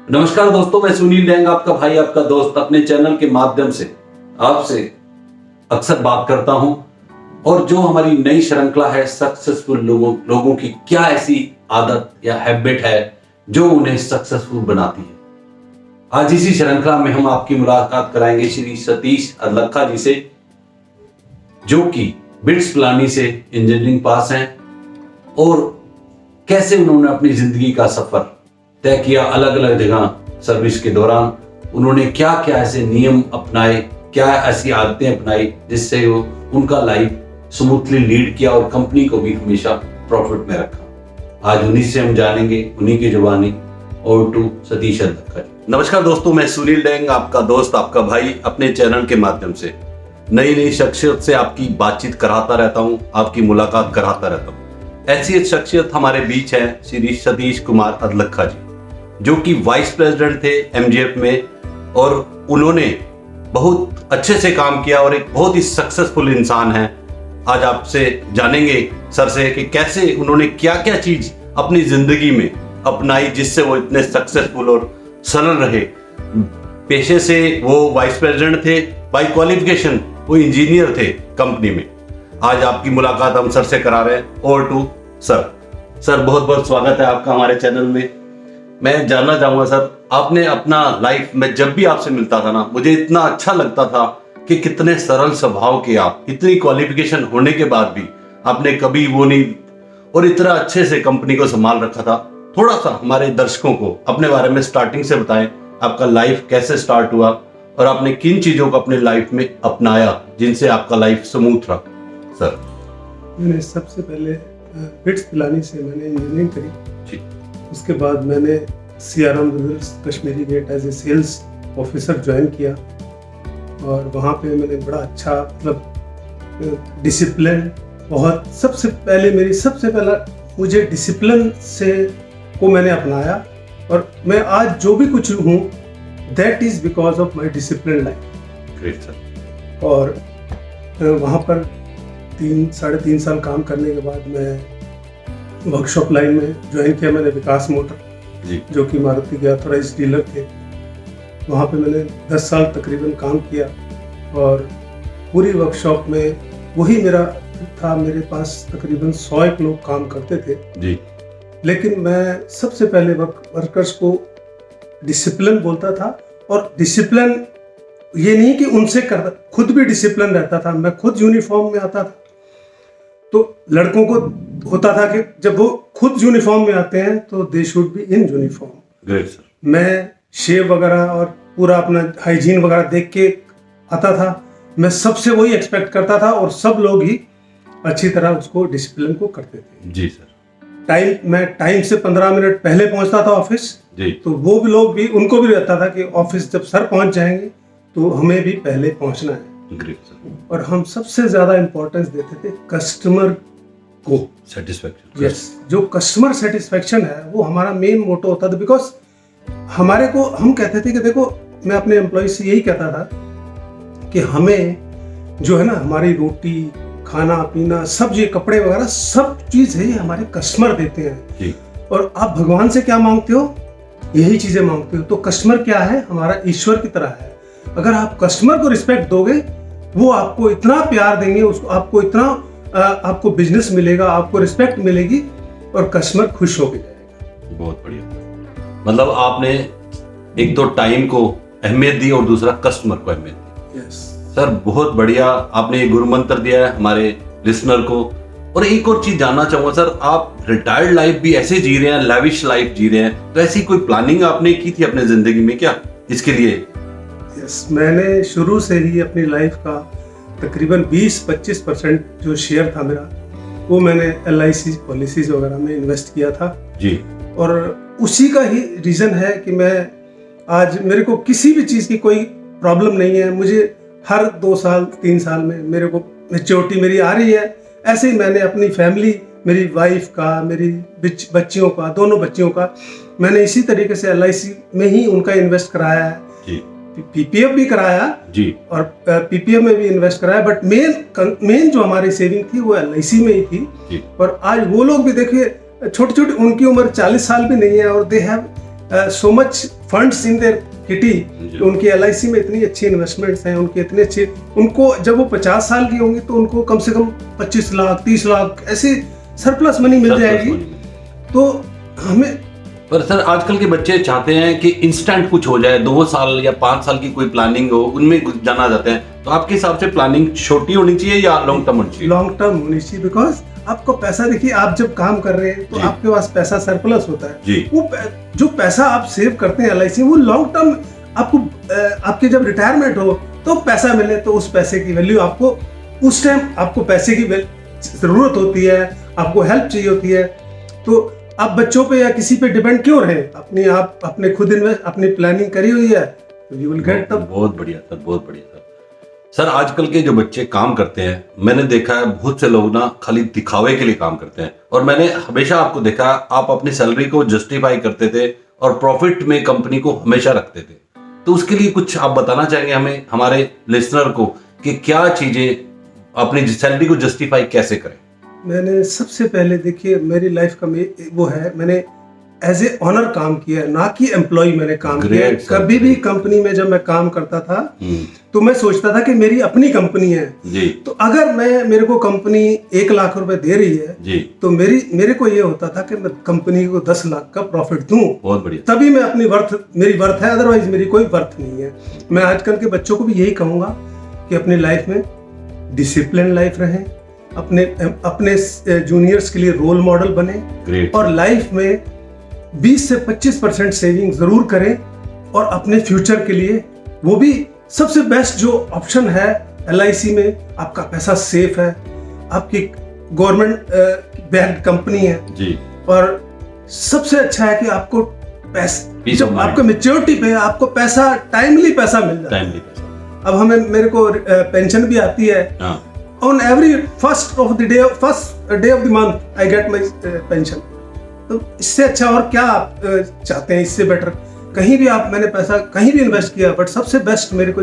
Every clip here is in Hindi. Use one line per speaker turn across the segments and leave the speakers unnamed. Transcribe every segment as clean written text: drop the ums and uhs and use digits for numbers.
नमस्कार दोस्तों, मैं सुनील डैंग, आपका भाई, आपका दोस्त, अपने चैनल के माध्यम से आपसे अक्सर बात करता हूं। और जो हमारी नई श्रृंखला है सक्सेसफुल लोगों की क्या ऐसी आदत या हैबिट है जो उन्हें सक्सेसफुल बनाती है। आज इसी श्रृंखला में हम आपकी मुलाकात कराएंगे श्री सतीश अदलखा जी से, जो कि बिट्स पिलानी से इंजीनियरिंग पास हैं और कैसे उन्होंने अपनी जिंदगी का सफर तय किया। अलग अलग जगह सर्विस के दौरान उन्होंने क्या क्या ऐसे नियम अपनाए, क्या ऐसी आदतें अपनाई जिससे वो उनका लाइफ स्मूथली लीड किया और कंपनी को भी हमेशा प्रॉफिट में रखा। आज उन्हीं से हम जानेंगे, उन्हीं की जुबानी। और टू सतीश अदलखा जी। नमस्कार दोस्तों, मैं सुनील डैंग, आपका दोस्त, आपका भाई, अपने चैनल के माध्यम से नई नई शख्सियत से आपकी बातचीत कराता रहता हूं, आपकी मुलाकात कराता रहता हूं। ऐसी एक शख्सियत हमारे बीच है श्री सतीश कुमार अदलखा जी, जो कि वाइस प्रेसिडेंट थे एमजीएफ में और उन्होंने बहुत अच्छे से काम किया और एक बहुत ही सक्सेसफुल इंसान है। आज आपसे जानेंगे सर से कि कैसे उन्होंने क्या क्या चीज अपनी जिंदगी में अपनाई जिससे वो इतने सक्सेसफुल और सरल रहे। पेशे से वो वाइस प्रेसिडेंट थे, बाय क्वालिफिकेशन वो इंजीनियर थे कंपनी में। आज आपकी मुलाकात हम सर से करा रहे हैं। ओवर टू सर, बहुत बहुत स्वागत है आपका हमारे चैनल में। मैं जानना चाहूंगा सर, आपने अपना लाइफ में जब भी आपसे मिलता था ना, मुझे इतना अच्छा लगता था कि कितने सरल स्वभाव के आप, इतनी क्वालिफिकेशन होने के बाद भी आपने कभी वो नहीं और इतना अच्छे से कंपनी को संभाल रखा था। थोड़ा सा हमारे दर्शकों को अपने बारे में स्टार्टिंग से बताएं, आपका लाइफ कैसे स्टार्ट हुआ और आपने किन चीजों को अपने लाइफ में अपनाया जिनसे आपका लाइफ स्मूथ रहा। सर,
मैंने सबसे पहले बिट्स पिलानी से मैंने इंजीनियरिंग करी। उसके बाद मैंने CRM Kashmiri Gate as a sales officer join किया और वहाँ पे मैंने बड़ा अच्छा डिसिप्लिन, बहुत सबसे पहला मुझे डिसिप्लिन से को मैंने अपनाया और मैं आज जो भी कुछ हूँ that is because of my discipline life.
Great sir.
और वहाँ पर 3-3.5 साल काम करने के बाद मैं वर्कशॉप लाइन में ज्वाइन किया। मैंने विकास मोटर
जी,
जो कि मारुति के ऑथराइज्ड डीलर थे, वहाँ पे मैंने 10 साल तकरीबन काम किया और पूरी वर्कशॉप में वही मेरा था। मेरे पास तकरीबन 100 लोग काम करते थे
जी।
लेकिन मैं सबसे पहले वर्कर्स को डिसिप्लिन बोलता था। और डिसिप्लिन ये नहीं कि उनसे करता, खुद भी डिसिप्लिन रहता था। मैं खुद यूनिफॉर्म में आता था तो लड़कों को होता था कि जब वो खुद यूनिफॉर्म में आते हैं तो they should be in uniform.
Great sir.
मैं शेव वगैरह और पूरा अपना हाइजीन वगैरह देख के आता था। मैं सबसे वही एक्सपेक्ट करता था और सब लोग ही अच्छी तरह उसको डिसिप्लिन को करते थे।
जी सर।
मैं टाइम से 15 मिनट पहले पहुंचता था ऑफिस
जी।
तो वो भी लोग भी, उनको भी रहता था कि ऑफिस जब सर पहुंच जाएंगे तो हमें भी पहले पहुंचना है।
Great sir.
और हम सबसे ज्यादा इंपॉर्टेंस देते थे कस्टमर को
सेटिस्फैक्शन।
यस, जो कस्टमर सेटिस्फेक्शन है वो हमारा मेन मोटो होता था। बिकॉज हमारे को हम कहते थे कि देखो, मैं अपने एम्प्लॉय से यही कहता था कि हमें जो है ना, हमारी रोटी, खाना पीना, सब ये कपड़े वगैरह सब चीज है ये हमारे कस्टमर देते हैं
जी।
और आप भगवान से क्या मांगते हो? यही चीजें मांगते हो। तो कस्टमर क्या है? हमारा ईश्वर की तरह है। अगर आप कस्टमर को रिस्पेक्ट दोगे, वो आपको इतना प्यार देंगे, उसको आपको इतना आपको बिजनेस मिलेगा, आपको रिस्पेक्ट मिलेगी और कस्टमर खुश होकर जाएगा।
बहुत बढ़िया। मतलब आपने एक तो टाइम को अहमियत दी और दूसरा कस्टमर को अहमियत दी।
यस
सर, बहुत बढ़िया। आपने ये गुरु मंत्र दिया है हमारे लिसनर को। और एक और चीज जानना चाहूंगा सर, आप रिटायर्ड लाइफ भी ऐसे जी रहे हैं, लैविश लाइफ जी रहे हैं, तो ऐसी कोई प्लानिंग आपने की थी अपने जिंदगी में क्या इसके लिए?
यस, मैंने शुरू से ही अपनी लाइफ का तकरीबन 20-25% जो शेयर था मेरा, वो मैंने LIC पॉलिसीज वगैरह में इन्वेस्ट किया था
जी। और
उसी का ही रीजन है कि मैं आज, मेरे को किसी भी चीज़ की कोई प्रॉब्लम नहीं है। मुझे हर 2 साल 3 साल में मेरे को मैच्योरिटी मेरी आ रही है। ऐसे ही मैंने अपनी फैमिली, मेरी वाइफ का, मेरी बच्चियों का, दोनों बच्चियों का मैंने इसी तरीके से LIC में ही उनका इन्वेस्ट कराया है
जी।
PPF भी कराया
जी
और PPF में भी इन्वेस्ट कराया। बट मेन जो हमारी सेविंग थी वो LIC में ही थी
जी।
और आज वो लोग भी देखिए छोटे छोटे, उनकी उम्र 40 साल भी नहीं है और they have so much funds in their kitty, उनकी LIC में इतनी अच्छी इन्वेस्टमेंट्स हैं, उनके इतने अच्छे, उनको जब वो 50 साल की होंगी तो उनको कम से कम 25 लाख 30 लाख ऐसे सरप्लस मनी मिल जाएगी। तो हमें
पर सर आजकल के बच्चे चाहते हैं कि इंस्टेंट कुछ हो जाए, 2 साल या 5 साल की कोई प्लानिंग हो, उनमें कुछ जाना चाहते हैं, तो आपके हिसाब से प्लानिंग छोटी होनी चाहिए या लॉन्ग टर्म होनी चाहिए?
लॉन्ग टर्म होनी चाहिए, बिकॉज आपको पैसा, देखिए आप जब काम कर रहे हैं तो आपके पास पैसा सरप्लस होता है
जी।
वो जो पैसा आप सेव करते हैं LIC, वो लॉन्ग टर्म आपको आपके जब रिटायरमेंट हो तो पैसा मिले, तो उस पैसे की वैल्यू आपको उस टाइम आपको पैसे की जरूरत होती है, आपको हेल्प चाहिए होती है, तो आप बच्चों पे या किसी पे डिपेंड क्यों रहे? अपनी आप अपने खुद इन्वेस्ट, अपनी प्लानिंग करी हुई है, यू विल गेट।
बहुत बढ़िया सर, बहुत बढ़िया सर। सर आजकल के जो बच्चे काम करते हैं, मैंने देखा है बहुत से लोग ना खाली दिखावे के लिए काम करते हैं, और मैंने हमेशा आपको देखा आप अपनी सैलरी को जस्टिफाई करते थे और प्रॉफिट में कंपनी को हमेशा रखते थे। तो उसके लिए कुछ आप बताना चाहेंगे हमें, हमारे लिसनर को, कि क्या चीजें अपनी सैलरी को जस्टिफाई कैसे करें?
मैंने सबसे पहले, देखिए मेरी लाइफ का वो है, मैंने एज ए ऑनर काम किया, ना कि एम्प्लॉय मैंने काम किया। कभी भी कंपनी में जब मैं काम करता था तो मैं सोचता था कि मेरी अपनी कंपनी है
जी।
तो अगर मेरे को कंपनी 1 लाख रुपए दे रही है
जी,
तो मेरे को ये होता था कि मैं कंपनी को 10 लाख का प्रॉफिट दूं।
बहुत बढ़िया।
तभी मैं अपनी मेरी वर्थ है, अदरवाइज मेरी कोई वर्थ नहीं है। मैं आजकल के बच्चों को भी यही कहूंगा कि अपनी लाइफ में डिसिप्लिन लाइफ रहें, अपने जूनियर्स के लिए रोल मॉडल बने, और लाइफ में 20 से 25% सेविंग जरूर करें, और अपने फ्यूचर के लिए वो भी सबसे बेस्ट जो ऑप्शन है LIC में, आपका पैसा सेफ है, आपकी गवर्नमेंट बैक्ड कंपनी है
जी, और
सबसे अच्छा है कि आपको पैसा, जब आपको मैच्योरिटी पे आपको पैसा टाइमली पैसा मिल जाता है। अब मेरे को पेंशन भी आती है, on every first day of the month I get my pension. तो इससे अच्छा और क्या आप चाहते हैं? इससे बेटर कहीं भी मैंने पैसा कहीं भी इन्वेस्ट किया, बट सबसे बेस्ट मेरे को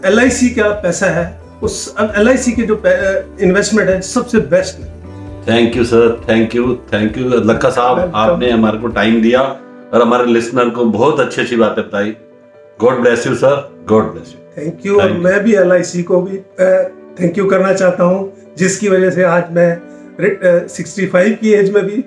LIC का पैसा है, उस LIC के जो इन्वेस्टमेंट है सबसे बेस्ट है।
Thank you sir, thank you Lakka साहब, आपने हमारे को टाइम दिया और हमारे लिसनर को बहुत अच्छी बातें बताई। God bless you sir, God bless you.
Thank you. और मैं भी LIC को भी थैंक यू करना चाहता हूँ, जिसकी वजह से आज मैं 65 की एज में भी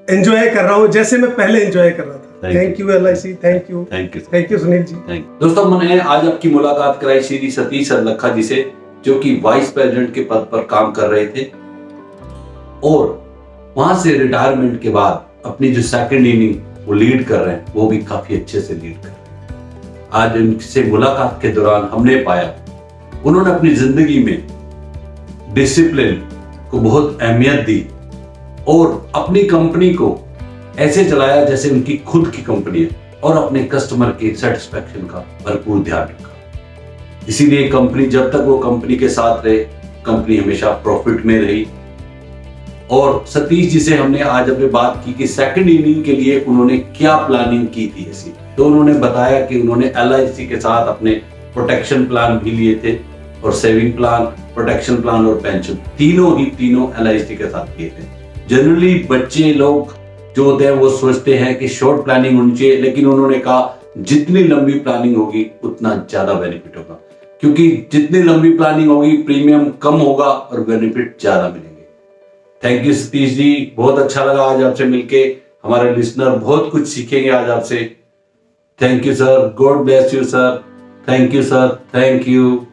एंजॉय कर रहा हूँ जैसे मैं पहले एंजॉय कर रहा था। Thank you LIC, thank you Sunil ji.
दोस्तों, मैंने आज आपकी मुलाकात कराई श्री सतीश लक्का जी से, जो कि वाइस प्रेसिडेंट के पद पर काम कर रहे थे, और वहां से रिटायरमेंट के बाद अपनी जो सेकंड इनिंग वो लीड कर रहे हैं, वो भी काफी अच्छे से लीड कर रहे हैं। आज इनसे मुलाकात के दौरान हमने पाया उन्होंने अपनी जिंदगी में डिसिप्लिन को बहुत अहमियत दी और अपनी कंपनी को ऐसे चलाया जैसे उनकी खुद की कंपनी है, और अपने कस्टमर के सेटिस्फैक्शन का भरपूर ध्यान रखा। इसीलिए कंपनी, जब तक वो कंपनी के साथ रहे, कंपनी हमेशा प्रॉफिट में रही। और सतीश जी से हमने आज अपनी बात की कि सेकंड इनिंग के लिए उन्होंने क्या प्लानिंग की थी ऐसी, तो उन्होंने बताया कि उन्होंने LIC के साथ अपने प्रोटेक्शन प्लान भी लिए थे, और सेविंग प्लान, प्रोटेक्शन प्लान और पेंशन तीनों LIC के साथ किए थे। जनरली बच्चे लोग जो होते हैं वो सोचते हैं कि शॉर्ट प्लानिंग होनी चाहिए, लेकिन उन्होंने कहा जितनी लंबी प्लानिंग होगी उतना ज्यादा बेनिफिट होगा, क्योंकि जितनी लंबी प्लानिंग होगी प्रीमियम कम होगा और बेनिफिट ज्यादा मिलेंगे। थैंक यू सतीश जी, बहुत अच्छा लगा आज आपसे मिलके। हमारे लिसनर बहुत कुछ सीखेंगे आज आपसे। Thank you sir, God bless you sir, thank you sir, thank you.